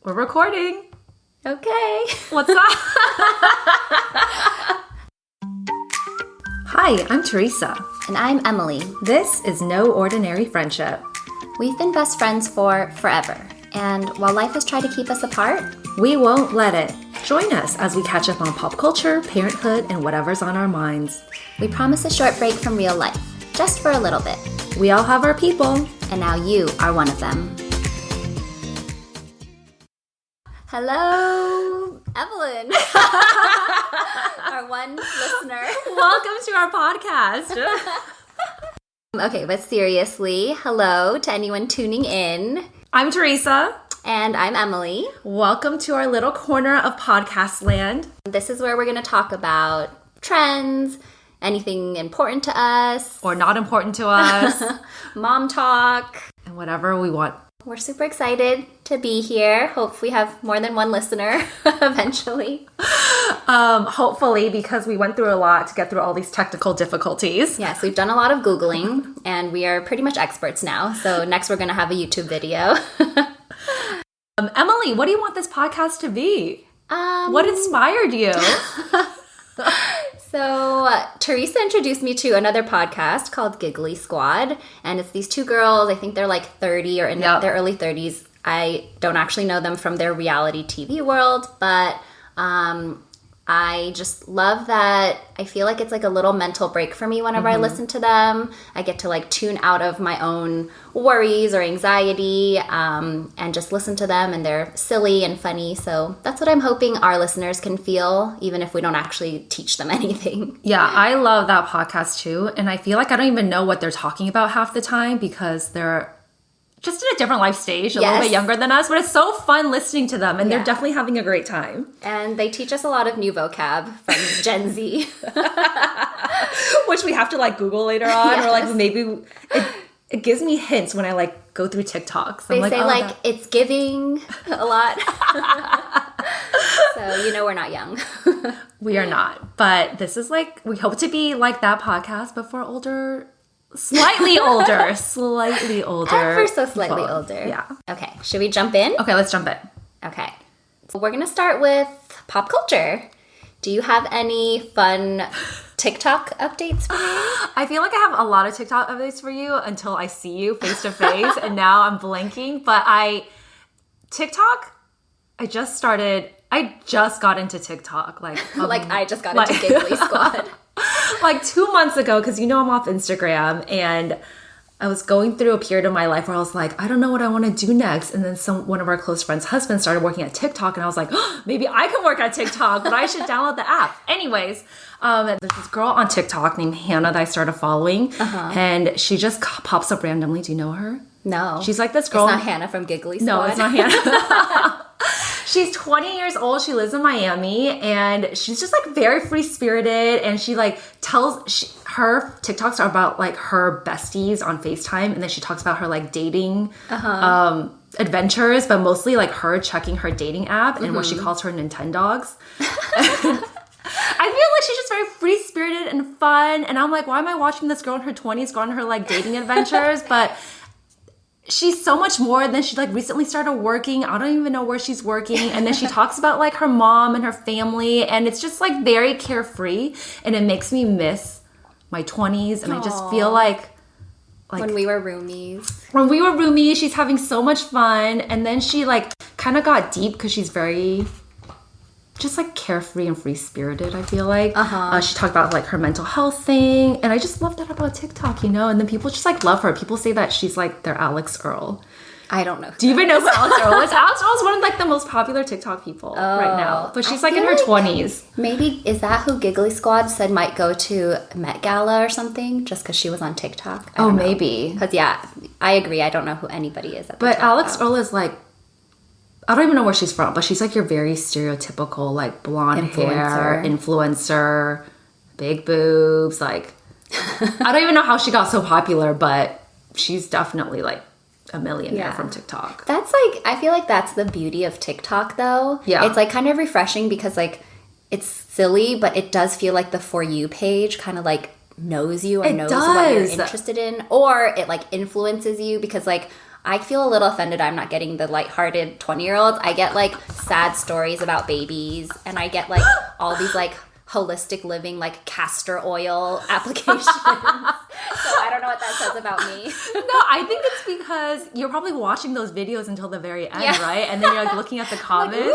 We're recording. Okay. What's up? Hi, I'm Teresa. And I'm Emily. This is No Ordinary Friendship. We've been best friends for forever. And while life has tried to keep us apart, we won't let it. Join us as we catch up on pop culture, parenthood, and whatever's on our minds. We promise a short break from real life, just for a little bit. We all have our people. And now you are one of them. Hello, Evelyn. Our one listener. Welcome to our podcast. Okay, but seriously, hello to anyone tuning in. I'm Teresa. And I'm Emily. Welcome to our little corner of podcast land. This is where we're going to talk about trends, anything important to us. Or not important to us. Mom talk. And whatever we want. We're super excited to be here. Hope we have more than one listener eventually. Hopefully, because we went through a lot to get through all these technical difficulties. Yes, we've done a lot of Googling, and we are pretty much experts now. So next we're going to have a YouTube video. Emily, what do you want this podcast to be? What inspired you? So Teresa introduced me to another podcast called Giggly Squad, and it's these two girls. I think they're like 30 or in their early 30s. I don't actually know them from their reality TV world, but I just love that. I feel like it's like a little mental break for me whenever I listen to them. I get to like tune out of my own worries or anxiety and just listen to them, and they're silly and funny. So that's what I'm hoping our listeners can feel, even if we don't actually teach them anything. Yeah, I love that podcast too. And I feel like I don't even know what they're talking about half the time because they're just in a different life stage, a little bit younger than us, but it's so fun listening to them, and they're definitely having a great time. And they teach us a lot of new vocab from Gen Z. Which we have to like Google later on, or like maybe it gives me hints when I like go through TikToks. They say it's giving a lot. So, we're not young. We are not, but this is like, we hope to be like that podcast, but for older. Slightly older. Ever so slightly older. Yeah. Okay, should we jump in? Okay, let's jump in. Okay. So we're going to start with pop culture. Do you have any fun TikTok updates for me? I feel like I have a lot of TikTok updates for you until I see you face to face, and now I'm blanking. But TikTok, I just got into TikTok. I just got into Giggly Squad. Like 2 months ago, because I'm off Instagram, and I was going through a period of my life where I was like, I don't know what I want to do next. And then one of our close friends' husbands started working at TikTok, and I was like, maybe I can work at TikTok, but I should download the app. Anyways, there's this girl on TikTok named Hannah that I started following, and she just pops up randomly. Do you know her? No. She's like this girl. It's not Hannah from Giggly Squad. No, it's not Hannah. She's 20 years old. She lives in Miami, and she's just like very free spirited. And she like her TikToks are about like her besties on FaceTime, and then she talks about her like dating adventures, but mostly like her checking her dating app and what she calls her Nintendogs. I feel like she's just very free spirited and fun. And I'm like, why am I watching this girl in her 20s go on her like dating adventures? But she's so much more. Then she like recently started working. I don't even know where she's working. And then she talks about like her mom and her family. And it's just like very carefree. And it makes me miss my 20s. And I just feel like when we were roomies. When we were roomies, she's having so much fun. And then she like kind of got deep because she's very just like carefree and free spirited, I feel like. She talked about like her mental health thing, and I just love that about TikTok, and then people just like love her. People say that she's like their Alex Earl. I don't know. Do you even know who Alex Earl is? Alex Earl is one of like the most popular TikTok people right now, but she's like in her 20s. Maybe is that who Giggly Squad said might go to Met Gala or something just because she was on TikTok? Oh, maybe. Because I agree. I don't know who anybody is. But Alex Earl is like, I don't even know where she's from, but she's like your very stereotypical, like blonde hair, influencer, big boobs. Like, I don't even know how she got so popular, but she's definitely like a millionaire from TikTok. That's like, I feel like that's the beauty of TikTok though. Yeah. It's like kind of refreshing because like it's silly, but it does feel like the For You page kind of like knows you or knows what you're interested in, or it like influences you because like I feel a little offended I'm not getting the lighthearted 20-year-olds. I get like sad stories about babies, and I get like all these like holistic living, like castor oil applications. So I don't know what that says about me. No, I think it's because you're probably watching those videos until the very end, right? And then you're like looking at the comments.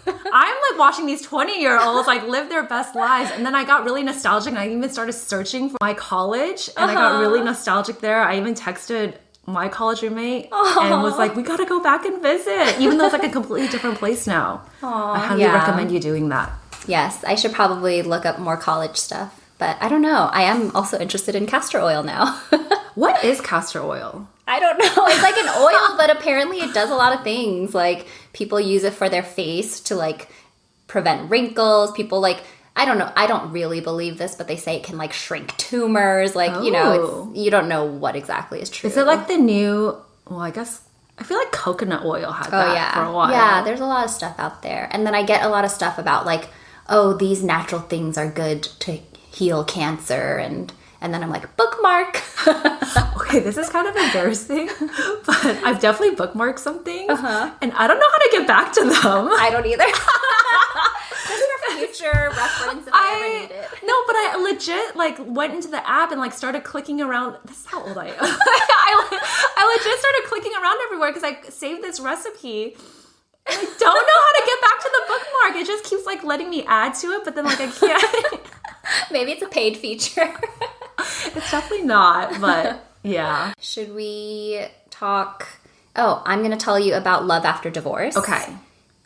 Like, I'm like watching these 20-year-olds like live their best lives. And then I got really nostalgic, and I even started searching for my college, and I got really nostalgic there. I even texted my college roommate and was like, we gotta go back and visit, even though it's like a completely different place now. I highly recommend you doing that. Yes, I should probably look up more college stuff. But I don't know. I am also interested in castor oil now. What is castor oil? I don't know. It's like an oil, but apparently it does a lot of things. Like, people use it for their face to, like, prevent wrinkles. People, like, I don't know. I don't really believe this, but they say it can, like, shrink tumors. Like, you know, you don't know what exactly is true. Is it like the new, well, I guess, I feel like coconut oil had that for a while. Yeah, there's a lot of stuff out there. And then I get a lot of stuff about, like, oh, these natural things are good to heal cancer, and then I'm like, bookmark. Okay, this is kind of embarrassing, but I've definitely bookmarked some things, and I don't know how to get back to them. I don't either. Just for future reference if I ever need it. No, but I legit like went into the app and like started clicking around. This is how old I am. I legit started clicking around everywhere because I saved this recipe. I don't know how to get back to the bookmark. It just keeps like letting me add to it, but then like I can't. Maybe it's a paid feature. It's definitely not, but yeah. Should we talk? Oh, I'm going to tell you about Love After Divorce. Okay.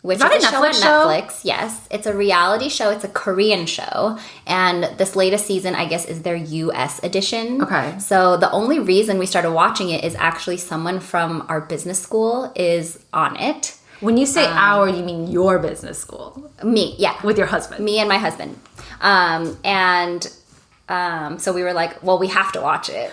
Which is a show on Netflix. Yes. It's a reality show. It's a Korean show. And this latest season, I guess, is their US edition. Okay. So the only reason we started watching it is actually someone from our business school is on it. When you say our, you mean your business school? Me, yeah. With your husband? Me and my husband. So we were like, well, we have to watch it.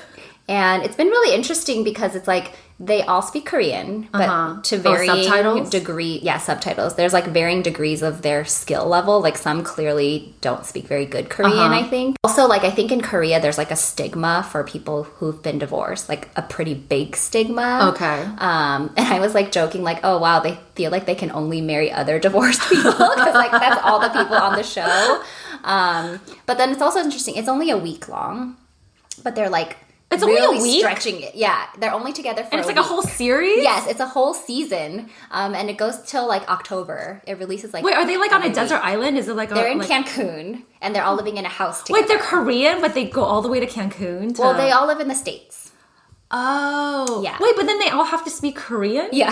And it's been really interesting because it's like they all speak Korean, but to varying degree. Yeah, subtitles. There's like varying degrees of their skill level. Like some clearly don't speak very good Korean, I think. Also, like I think in Korea, there's like a stigma for people who've been divorced, like a pretty big stigma. Okay. And I was like joking, like, oh wow, they feel like they can only marry other divorced people because like that's all the people on the show. But then it's also interesting. It's only a week long, but they're like. It's really only a week? Stretching it. Yeah. They're only together for and it's a like week. A whole series? Yes, it's a whole season. And it goes till like October. It releases like... Wait, are they like on a desert island? Is it like... They're in Cancun, and they're all living in a house together. Wait, they're Korean, but they go all the way to Cancun? Well, they all live in the States. Oh. Yeah. Wait, but then they all have to speak Korean? Yeah.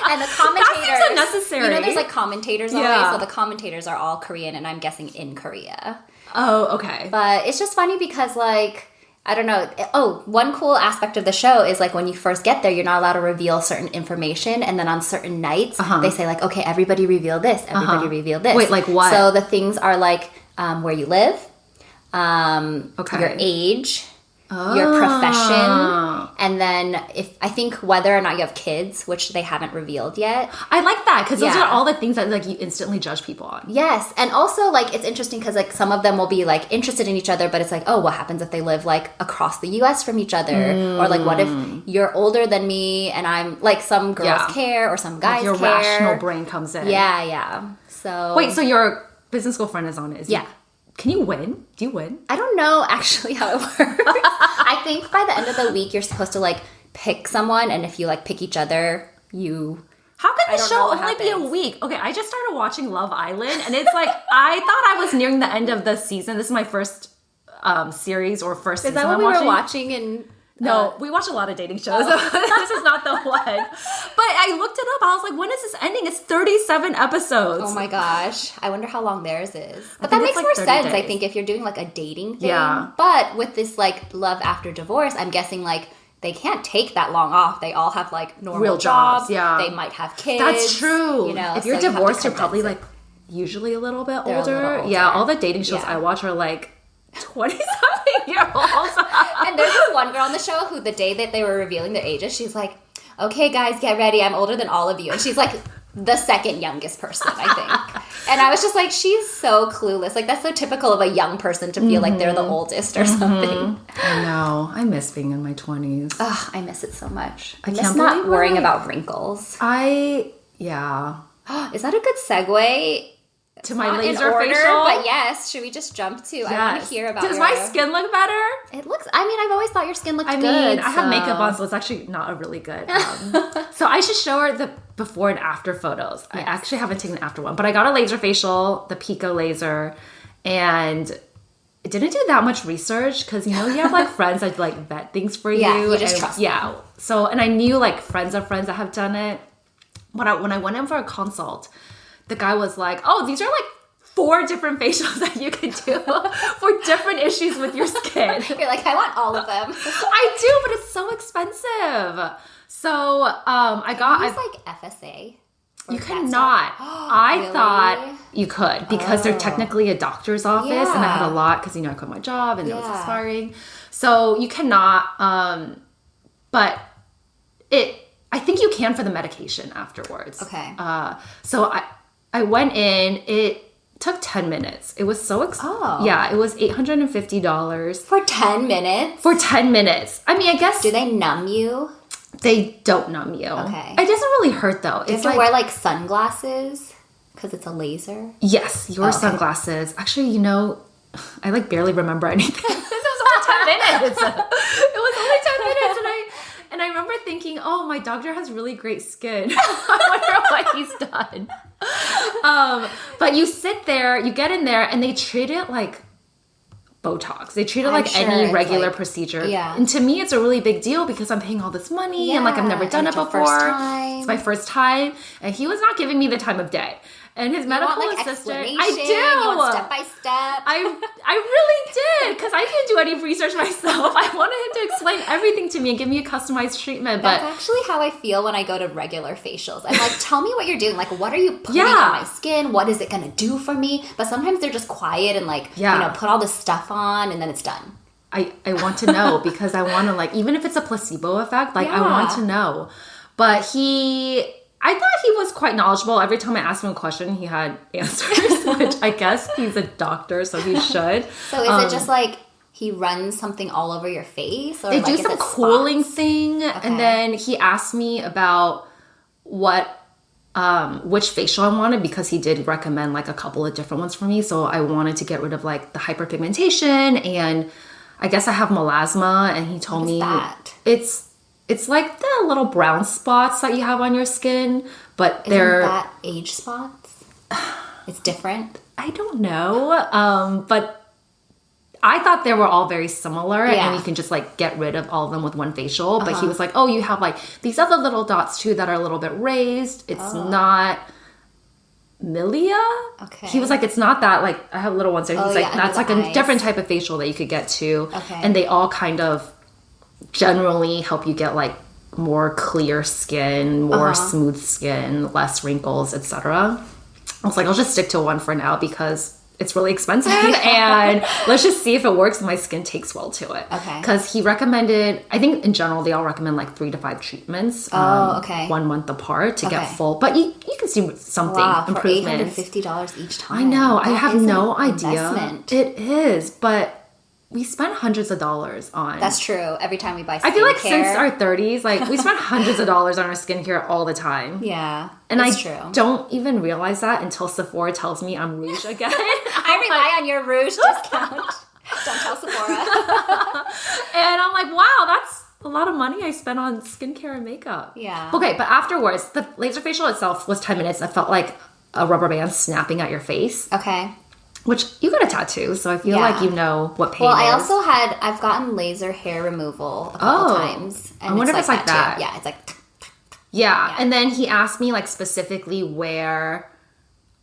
And the commentators... That seems unnecessary. You know, there's like commentators always, so the commentators are all Korean, and I'm guessing in Korea. Oh, okay. But it's just funny because, like, I don't know. Oh, one cool aspect of the show is, like, when you first get there, you're not allowed to reveal certain information. And then on certain nights, they say, like, okay, everybody reveal this. Everybody reveal this. Wait, like what? So the things are, like, where you live, your age, your profession, and then I think whether or not you have kids, which they haven't revealed yet. I like that because those are all the things that like you instantly judge people on. Yes, and also like it's interesting because like some of them will be like interested in each other, but it's like, oh, what happens if they live like across the U.S. from each other, or like what if you're older than me and I'm like some girls care or some guys like your care. rational brain comes in. Yeah. So wait, so your business school friend is on it? Yeah. Can you win? Do you win? I don't know actually how it works. I think by the end of the week, you're supposed to like pick someone, and if you like pick each other, you... How can the show only be a week? Okay, I just started watching Love Island, and it's like, I thought I was nearing the end of the season. This is my first series or first season. Is that what we were watching in... No, we watch a lot of dating shows. This is not the one. But I looked it up. I was like, when is this ending? It's 37 episodes. Oh my gosh. I wonder how long theirs is. But that makes like more sense, days. I think, if you're doing like a dating thing. Yeah. But with this like Love After Divorce, I'm guessing like they can't take that long off. They all have like normal real jobs. Yeah. They might have kids. That's true. You know, if you're divorced, you're probably like usually a little bit older. Yeah, all the dating shows I watch are like 20-something year olds. And there's this one girl on the show who the day that they were revealing their ages, she's like, okay guys, get ready, I'm older than all of you. And she's like the second youngest person, I think. And I was just like, she's so clueless. Like, that's so typical of a young person to feel like they're the oldest or something. I know. I miss being in my 20s. Ugh, I miss it so much. I miss can't not believe worrying about wrinkles. Yeah. Is that a good segue? To my Not laser in order, facial? but yes. Should we just jump to? Yes. I want to hear about Does my skin look better? It looks... I mean, I've always thought your skin looked good. I have makeup on, so it's actually not a really good... so I should show her the before and after photos. Yes. I actually haven't taken an after one, but I got a laser facial, the Pico laser, and I didn't do that much research because, you know, you have, like, friends that, like, vet things for you. Yeah, you just trust them. Yeah. So, and I knew, like, friends of friends that have done it. But when I went in for a consult, the guy was like, oh, these are, like, 4 different facials that you could do for different issues with your skin. You're like, I want all of them. I do, but it's so expensive. So I got... It's like FSA. You cannot. I Really? thought you could because they're technically a doctor's office, and I had a lot because, you know, I quit my job and it was expiring. So you cannot, but I think you can for the medication afterwards. Okay. So I went in, it took 10 minutes. It was so yeah, it was $850. For 10 minutes? For 10 minutes. I mean, I guess... Do they numb you? They don't numb you. Okay. It doesn't really hurt, though. Do you have to wear, like, sunglasses? Because it's a laser? Yes, your sunglasses. Actually, you know, I, like, barely remember anything. This was only 10 minutes. It was only 10 minutes, and I remember thinking, oh, my doctor has really great skin. I wonder what he's done. But you sit there, you get in there, and they treat it like Botox. They treat it like any regular procedure. Yeah. And to me, it's a really big deal because I'm paying all this money and, like, I've never done it before. It's my first time. And he was not giving me the time of day. And his medical assistant, I do. You want step by step. I really did because I didn't do any research myself. I wanted him to explain everything to me and give me a customized treatment. But that's actually how I feel when I go to regular facials. I'm like, tell me what you're doing. Like, what are you putting on my skin? What is it going to do for me? But sometimes they're just quiet and, like, you know, put all this stuff on and then it's done. I want to know because I want to, like, even if it's a placebo effect, like, I want to know. But I thought he was quite knowledgeable. Every time I asked him a question, he had answers, which I guess he's a doctor, so he should. So is it just like he runs something all over your face? Or they like, do some cooling thing, and then he asked me about which facial I wanted because he did recommend, like, a couple of different ones for me. So I wanted to get rid of, like, the hyperpigmentation, and I guess I have melasma, and he told me it's like the little brown spots that you have on your skin, but they're... Isn't that age spots? It's different? I don't know. But I thought they were all very similar, and you can just, like, get rid of all of them with one facial. But he was like, oh, you have, like, these other little dots, too, that are a little bit raised. It's not... Milia? Okay. He was like, it's not that, like, I have little ones there. He's like, that's, like, a different type of facial that you could get to. Okay. And they all kind of... generally help you get, like, more clear skin, more smooth skin, less wrinkles, etc. I was like, I'll just stick to one for now because it's really expensive and let's just see if it works and my skin takes well to it. Okay. Because he recommended, I think in general they all recommend like 3 to 5 treatments. 1 month apart to get full. But you can see something improvement. For $850 each time. I know. I have no idea. Investment. It is, but we spent hundreds of dollars on... That's true. Every time we buy skincare. I feel like since our 30s, like, we spent hundreds of dollars on our skincare all the time. Yeah, and that's I true. Don't even realize that until Sephora tells me I'm rouge again. I rely on your rouge discount. Don't tell Sephora. And I'm like, wow, that's a lot of money I spent on skincare and makeup. Yeah. Okay, but afterwards, the laser facial itself was 10 minutes. I felt like a rubber band snapping at your face. Okay. Which, you got a tattoo, so I feel like you know what pain is. Well, I've gotten laser hair removal a couple times. And I wonder if it's like that. Yeah, it's like... Yeah, and then he asked me, like, specifically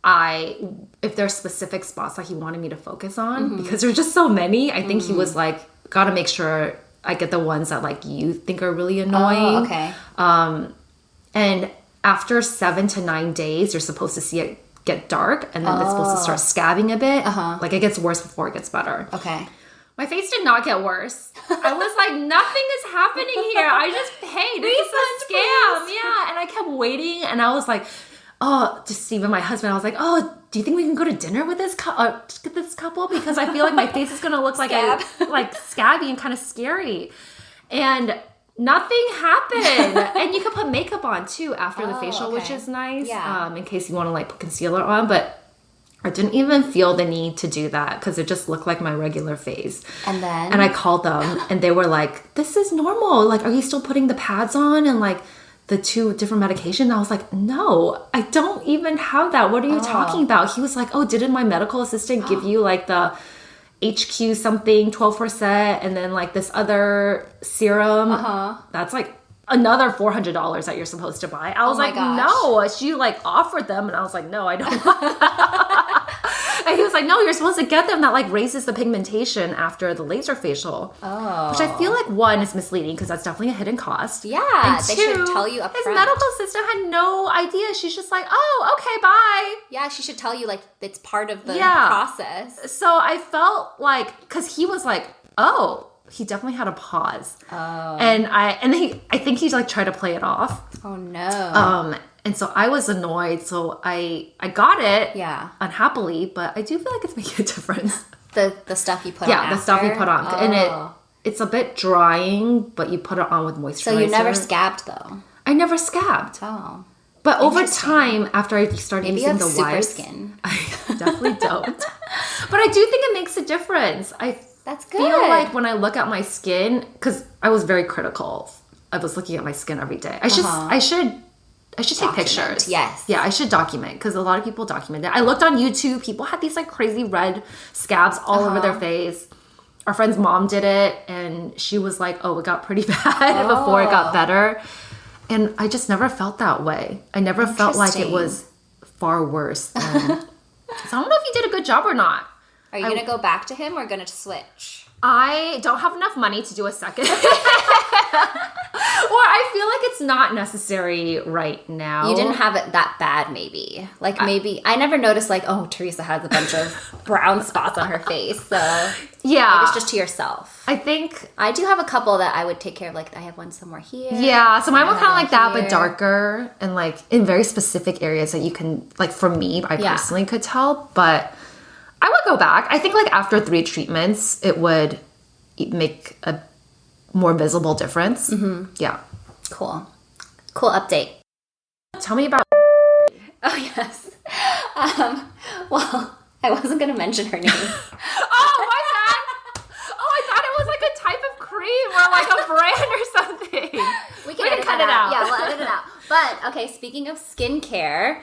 if there's specific spots that he wanted me to focus on, because there's just so many. I think he was like, gotta make sure I get the ones that, like, you think are really annoying. Oh, okay. And after 7 to 9 days, you're supposed to see it get dark, and then it's supposed to start scabbing a bit. Like, it gets worse before it gets better. Okay. My face did not get worse. I was like, nothing is happening here. I just paid. It's a scam. Yeah. And I kept waiting, and I was like, just even my husband, I was like, oh, do you think we can go to dinner with this couple? Because I feel like my face is going to look like scabby and kind of scary. And nothing happened. And you can put makeup on too after the facial, which is nice. Yeah. In case you want to like put concealer on. But I didn't even feel the need to do that because it just looked like my regular face. And I called them and they were like, this is normal. Like, are you still putting the pads on and like the 2 different medication? I was like, no, I don't even have that. What are you talking about? He was like, oh, didn't my medical assistant give you like the HQ something 12% and then like this other serum? That's like another $400 that you're supposed to buy. I was like, no. She like offered them and I was like, no, I don't want that. And he was like, no, you're supposed to get them that like raises the pigmentation after the laser facial. Which I feel like 1 is misleading because that's definitely a hidden cost. Yeah, and 2, they should tell you up front. His medical assistant had no idea. She's just like, oh, okay, bye. Yeah, she should tell you like it's part of the process. So I felt like, because he was like, oh, he definitely had a pause. And I think he like tried to play it off. Oh no. And so I was annoyed. So I got it. Unhappily, but I do feel like it's making a difference. The stuff you put on. Yeah, the stuff you put on. And it's a bit drying, but you put it on with moisturizer. So you never scabbed though? I never scabbed. Oh. But over time, after I started using the wipes, skin. I definitely don't. But I do think it makes a difference. That's good. Feel like when I look at my skin, because I was very critical. I was looking at my skin every day. I should take pictures. Yes. Yeah, I should document because a lot of people document it. I looked on YouTube. People had these like crazy red scabs all over their face. Our friend's mom did it and she was like, oh, it got pretty bad before it got better. And I just never felt that way. I never felt like it was far worse. So I don't know if he did a good job or not. Are you going to go back to him or going to switch? I don't have enough money to do a second. Or I feel like it's not necessary right now. You didn't have it that bad, maybe. Like, maybe... I never noticed, like, oh, Teresa has a bunch of brown spots on her face. So, yeah. Maybe it's just to yourself. I think... I do have a couple that I would take care of. Like, I have one somewhere here. Yeah, so mine were kind of like that, but darker. And, like, in very specific areas that you can... Like, for me, I personally could tell. But... I would go back. I think like after 3 treatments, it would make a more visible difference. Yeah. Cool update. Tell me about... Oh, yes. Well, I wasn't going to mention her name. Oh, what's that? Oh, I thought it was like a type of cream or like a brand or something. We can cut it out. Yeah, we'll edit it out. But, okay, speaking of skincare...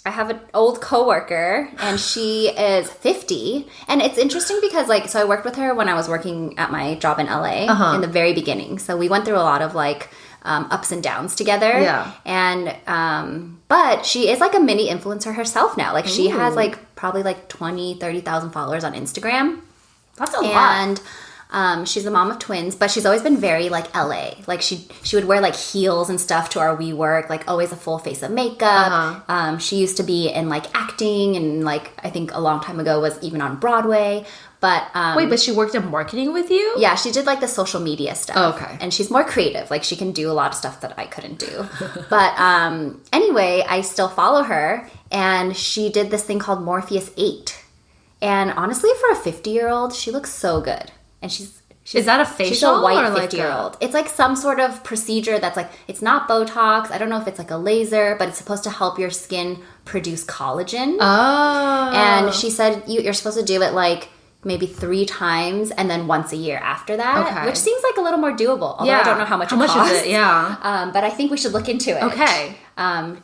I have an old coworker and she is 50 and it's interesting because like, so I worked with her when I was working at my job in LA in the very beginning. So we went through a lot of like ups and downs together. Yeah. And, but she is like a mini influencer herself now. Like she has like probably like 30,000 followers on Instagram. That's a lot. And she's a mom of twins, but she's always been very like LA. Like she would wear like heels and stuff to our WeWork, like always a full face of makeup. She used to be in like acting and like I think a long time ago was even on Broadway. But wait, but she worked in marketing with you? Yeah, she did like the social media stuff. Oh, okay. And she's more creative. Like she can do a lot of stuff that I couldn't do. But anyway, I still follow her and she did this thing called Morpheus 8. And honestly, for a 50-year-old, she looks so good. And she's is that a facial? She's a white or 50-year-old. It's like some sort of procedure that's like, it's not Botox. I don't know if it's like a laser, but it's supposed to help your skin produce collagen. Oh. And she said you're supposed to do it like maybe 3 times and then once a year after that, which seems like a little more doable. Although I don't know how much it costs. Is it? Yeah. But I think we should look into it. Okay.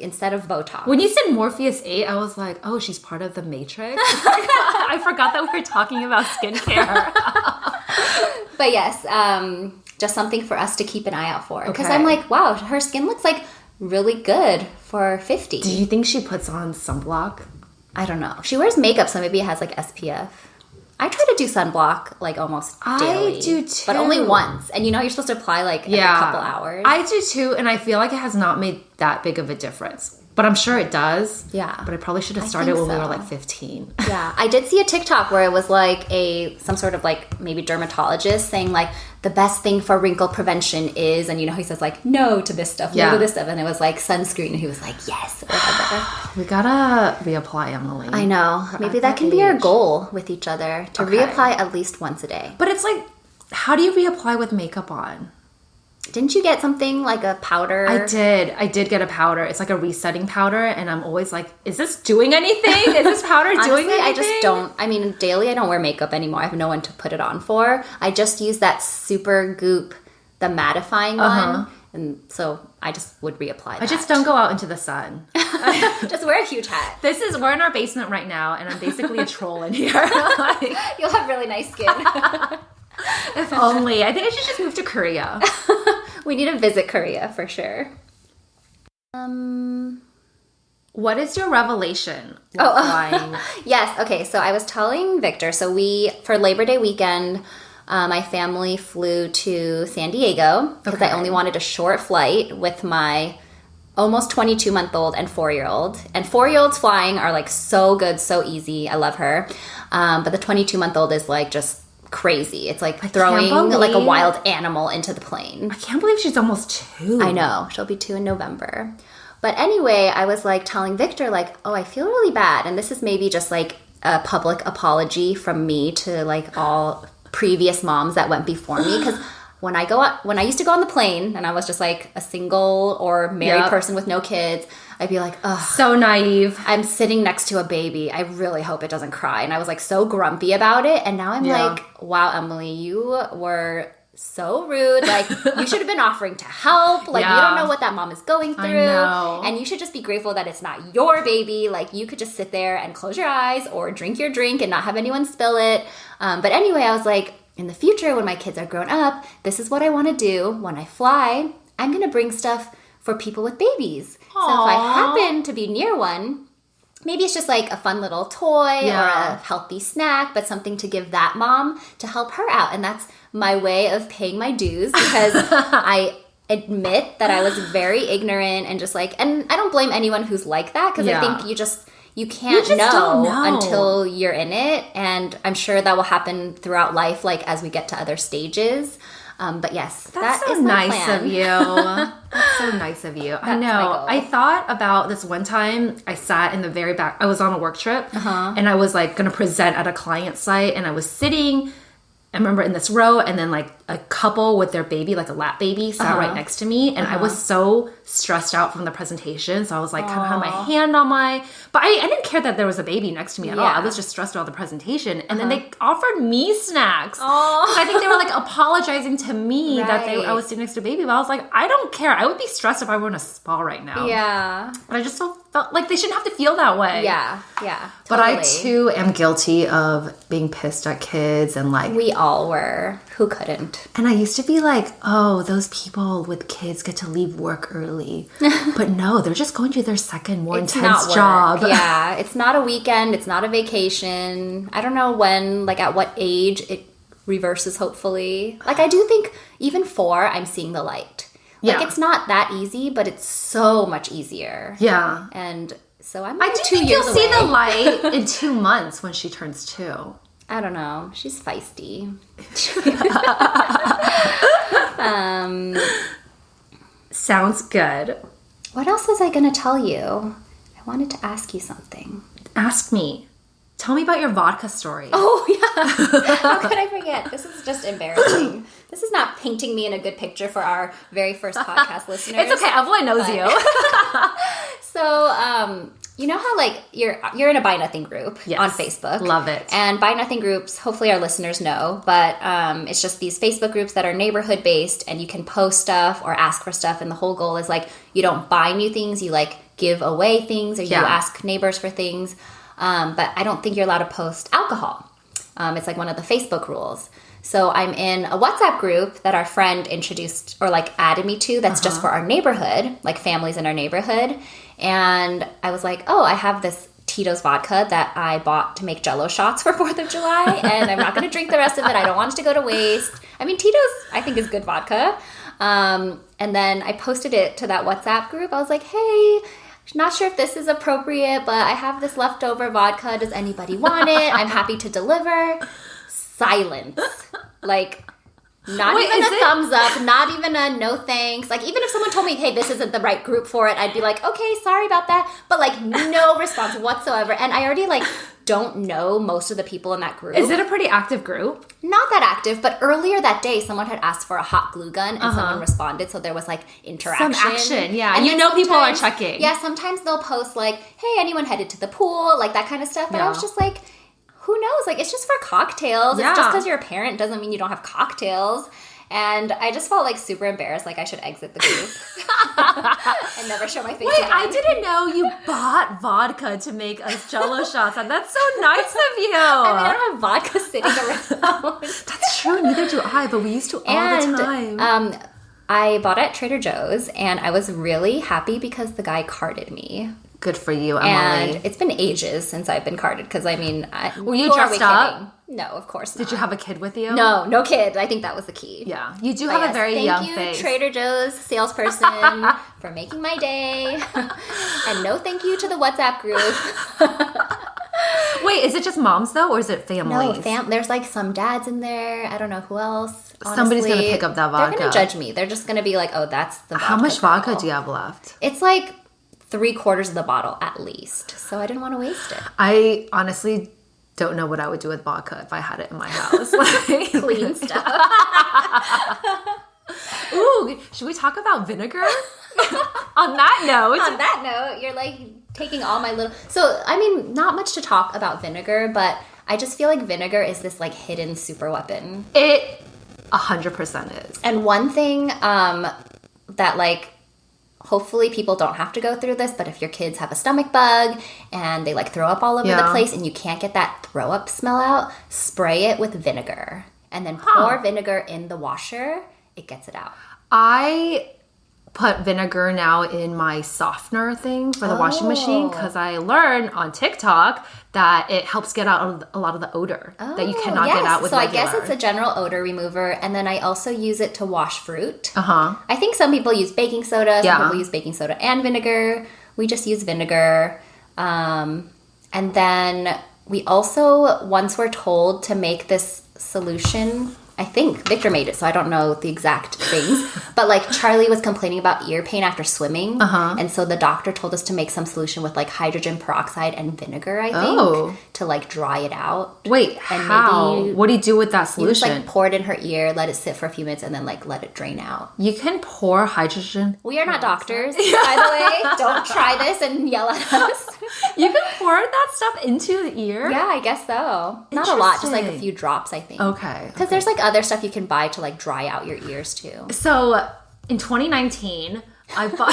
Instead of Botox. When you said Morpheus 8, I was like, oh, she's part of the Matrix. I forgot that we were talking about skincare. But yes, just something for us to keep an eye out for. Because I'm like, wow, her skin looks like really good for 50. Do you think she puts on sunblock? I don't know. She wears makeup, so maybe it has like SPF. I try to do sunblock like almost daily. I do too. But only once. And you know you're supposed to apply like every couple hours. I do too, and I feel like it has not made that big of a difference. But I'm sure it does. Yeah. But I probably should have started when we were like 15. Yeah. I did see a TikTok where it was like some sort of like maybe dermatologist saying like the best thing for wrinkle prevention is, and he says like no to this stuff, no to this stuff. And it was like sunscreen. And he was like, yes. We gotta reapply, Emily. I know. Maybe that can be our goal with each other, to reapply at least once a day. But it's like, how do you reapply with makeup on? Didn't you get something like a powder? I did get a powder. It's like a resetting powder, and I'm always like, is this doing anything? Is this powder doing anything? I just don't. I mean, daily I don't wear makeup anymore. I have no one to put it on for. I just use that Super Goop, the mattifying one. And so I just would reapply that. I just don't go out into the sun. Just wear a huge hat. We're in our basement right now, and I'm basically a troll in here. You'll have really nice skin. If only. I think I should just move to Korea. We need to visit Korea for sure. What is your revelation? Yes. Okay. So I was telling Victor. So for Labor Day weekend, my family flew to San Diego because I only wanted a short flight with my almost 22-month-old and 4-year-old. And 4-year-olds flying are like so good, so easy. I love her. But the 22-month-old is like just crazy. It's like throwing like a wild animal into the plane. I can't believe she's almost 2. I know. She'll be 2 in November. But anyway, I was like telling Victor like, oh, I feel really bad. And this is maybe just like a public apology from me to like all previous moms that went before me. Because when I used to go on the plane and I was just like a single or married person with no kids, I'd be like, ugh. So naive. I'm sitting next to a baby. I really hope it doesn't cry. And I was like so grumpy about it. And now I'm like, wow, Emily, you were so rude. Like, you should have been offering to help. Like, you don't know what that mom is going through. I know. And you should just be grateful that it's not your baby. Like, you could just sit there and close your eyes or drink your drink and not have anyone spill it. But anyway, I was like, in the future, when my kids are grown up, this is what I want to do. When I fly, I'm going to bring stuff for people with babies. Aww. So if I happen to be near one, maybe it's just like a fun little toy or a healthy snack, but something to give that mom to help her out. And that's my way of paying my dues because I admit that I was very ignorant and just like, and I don't blame anyone who's like that because I think you can't know until you're in it. And I'm sure that will happen throughout life, like as we get to other stages. But yes, that's that so is my nice plan. of you. That's so nice of you. I know. I thought about this one time. I sat in the very back. I was on a work trip, and I was like going to present at a client site, and I was sitting. I remember in this row, and then like a couple with their baby, like a lap baby, sat right next to me, and I was so stressed out from the presentation, so I was like kind of had my hand on but I didn't care that there was a baby next to me at all. I was just stressed about the presentation, and then they offered me snacks. I think they were like apologizing to me that I was sitting next to a baby, but I was like, I don't care. I would be stressed if I were in a spa right now. Yeah. But I just felt like they shouldn't have to feel that way. Yeah, yeah. Totally. But I too am guilty of being pissed at kids and like we all were. Who couldn't? And I used to be like, oh, those people with kids get to leave work early. But no, they're just going to their second, more intense job. Yeah, it's not a weekend. It's not a vacation. I don't know when, like at what age it reverses, hopefully. Like I do think even 4, I'm seeing the light. Like it's not that easy, but it's so much easier. Yeah. And so I do think you'll see the light in 2 months when she turns 2. I don't know. She's feisty. Sounds good. What else was I going to tell you? I wanted to ask you something. Ask me. Tell me about your vodka story. Oh, yeah. How could I forget? This is just embarrassing. This is not painting me in a good picture for our very first podcast listeners. It's okay. Evelyn knows you. So, you know how like you're in a Buy Nothing group on Facebook. Love it. And Buy Nothing groups, hopefully our listeners know, but it's just these Facebook groups that are neighborhood based and you can post stuff or ask for stuff. And the whole goal is like you don't buy new things, you like give away things or you ask neighbors for things. But I don't think you're allowed to post alcohol. It's like one of the Facebook rules. So I'm in a WhatsApp group that our friend introduced or like added me to that's just for our neighborhood, like families in our neighborhood. And I was like, oh, I have this Tito's vodka that I bought to make Jell-O shots for 4th of July, and I'm not going to drink the rest of it. I don't want it to go to waste. I mean, Tito's, I think, is good vodka. And then I posted it to that WhatsApp group. I was like, hey, not sure if this is appropriate, but I have this leftover vodka. Does anybody want it? I'm happy to deliver. Silence. Like, not even a thumbs up, not even a no thanks. Like, even if someone told me, hey, this isn't the right group for it, I'd be like, okay, sorry about that. But, like, no response whatsoever. And I already, like, don't know most of the people in that group. Is it a pretty active group? Not that active, but earlier that day, someone had asked for a hot glue gun, and someone responded, so there was, like, interaction. Some action, yeah. And you know people are checking. Yeah, sometimes they'll post, like, hey, anyone headed to the pool? Like, that kind of stuff. But I was just like, who knows? Like, it's just for cocktails. Yeah. It's just because you're a parent doesn't mean you don't have cocktails. And I just felt, like, super embarrassed. Like, I should exit the group and never show my face again. I didn't know you bought vodka to make us Jell-O shots. That's so nice of you. I mean, I don't have vodka sitting around. That's true. Neither do I, but we used to all the time. I bought it at Trader Joe's, and I was really happy because the guy carded me. Good for you, Emily. And it's been ages since I've been carded because, I mean... Were you dressed up? No, of course not. Did you have a kid with you? No kid. I think that was the key. Yeah. You do have a very young face. Thank you, Trader Joe's salesperson, for making my day. And no thank you to the WhatsApp group. Wait, is it just moms, though, or is it families? No, there's, like, some dads in there. I don't know who else. Honestly, somebody's going to pick up that vodka. They're going to judge me. They're just going to be like, oh, that's the vodka. How much vodka do you have left? It's, like, 3/4 of the bottle at least. So I didn't want to waste it. I honestly don't know what I would do with vodka if I had it in my house. Like, clean stuff. Ooh, should we talk about vinegar? On that note, you're like taking all my little... So, I mean, not much to talk about vinegar, but I just feel like vinegar is this, like, hidden super weapon. It 100% is. And one thing that, like, hopefully people don't have to go through this, but if your kids have a stomach bug and they, like, throw up all over the place and you can't get that throw up smell out, spray it with vinegar. And then pour vinegar in the washer. It gets it out. I put vinegar now in my softener thing for the washing machine because I learned on TikTok that it helps get out a lot of the odor that you cannot get out with regular. I guess it's a general odor remover, and then I also use it to wash fruit. I think some people use baking soda, some people use baking soda and vinegar. We just use vinegar. And then we also once were told to make this solution. I think Victor made it, so I don't know the exact things. But, like, Charlie was complaining about ear pain after swimming. And so the doctor told us to make some solution with, like, hydrogen peroxide and vinegar, I think, to, like, dry it out. Wait, and how? Maybe what do you do with that solution? You just, like, pour it in her ear, let it sit for a few minutes, and then, like, let it drain out. You can pour hydrogen? We are not doctors, by the way. Don't try this and yell at us. You can pour that stuff into the ear? Yeah, I guess so. Not a lot, just, like, a few drops, I think. Okay. Because there's, like, other stuff you can buy to, like, dry out your ears too. So in 2019, I bought.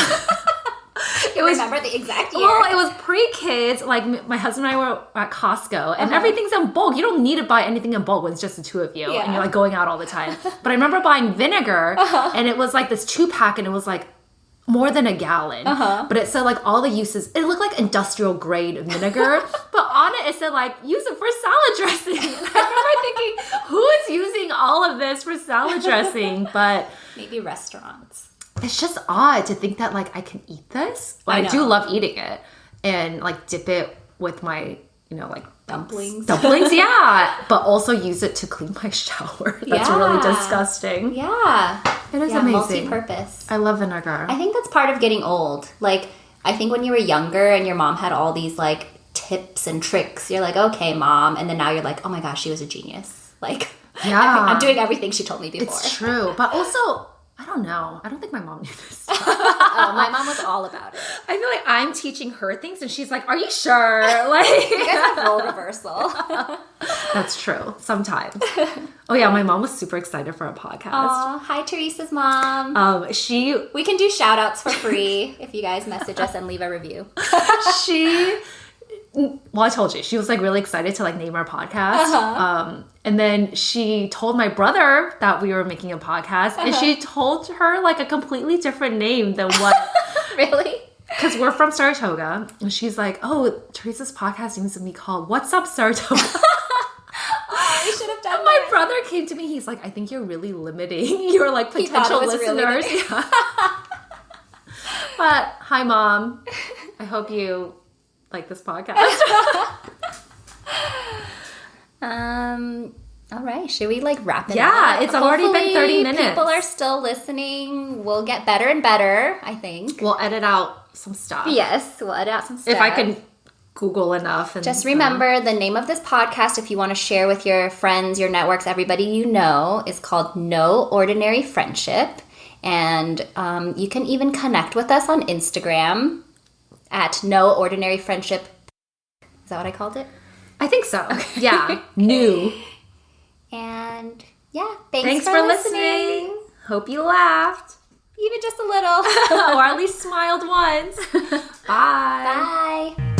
Remember the exact year? Well, it was pre-kids. Like, my husband and I were at Costco, and everything's in bulk. You don't need to buy anything in bulk when it's just the two of you, and you're, like, going out all the time. But I remember buying vinegar, and it was like this 2-pack, and it was like more than a gallon. But it said, like, all the uses. It looked like industrial grade vinegar, but on it said, like, use it for salad dressing. And I remember thinking, who is using all of this for salad dressing? But maybe restaurants. It's just odd to think that, like, I can eat this. Well, I do love eating it, and, like, dip it with my, you know, like, dumplings, yeah. But also use it to clean my shower. That's really disgusting. Yeah. It is amazing. Multi-purpose. I love vinegar. I think that's part of getting old. Like, I think when you were younger and your mom had all these, like, tips and tricks, you're like, okay, mom. And then now you're like, oh my gosh, she was a genius. Like, I'm doing everything she told me before. It's true. But also, I don't know. I don't think my mom knew this. Oh, my mom was all about it. I feel like I'm teaching her things, and she's like, "Are you sure?" Like, you guys have role reversal. That's true. Sometimes. Oh yeah, my mom was super excited for a podcast. Aw, hi Teresa's mom. We can do shout outs for free if you guys message us and leave a review. Well, I told you, she was, like, really excited to, like, name our podcast. And then she told my brother that we were making a podcast, and she told her, like, a completely different name than what... Really? Because we're from Saratoga, and she's like, oh, Teresa's podcast needs to be called What's Up, Saratoga? Oh, we should have done my brother came to me, he's like, I think you're really limiting your, like, potential listeners. Really but, hi, Mom. I hope you like this podcast. All right. Should we wrap it up? Yeah, it's already been 30 minutes. People are still listening. We'll get better and better, I think. We'll edit out some stuff. Yes, we'll edit out some stuff. If I can Google enough. And just remember the name of this podcast, if you want to share with your friends, your networks, everybody you know, is called No Ordinary Friendship. And you can even connect with us on Instagram at No Ordinary Friendship. Is that what I called it? I think so. Okay. Yeah. New. And yeah, thanks for listening. Hope you laughed. Even just a little. Or at least smiled once. Bye. Bye.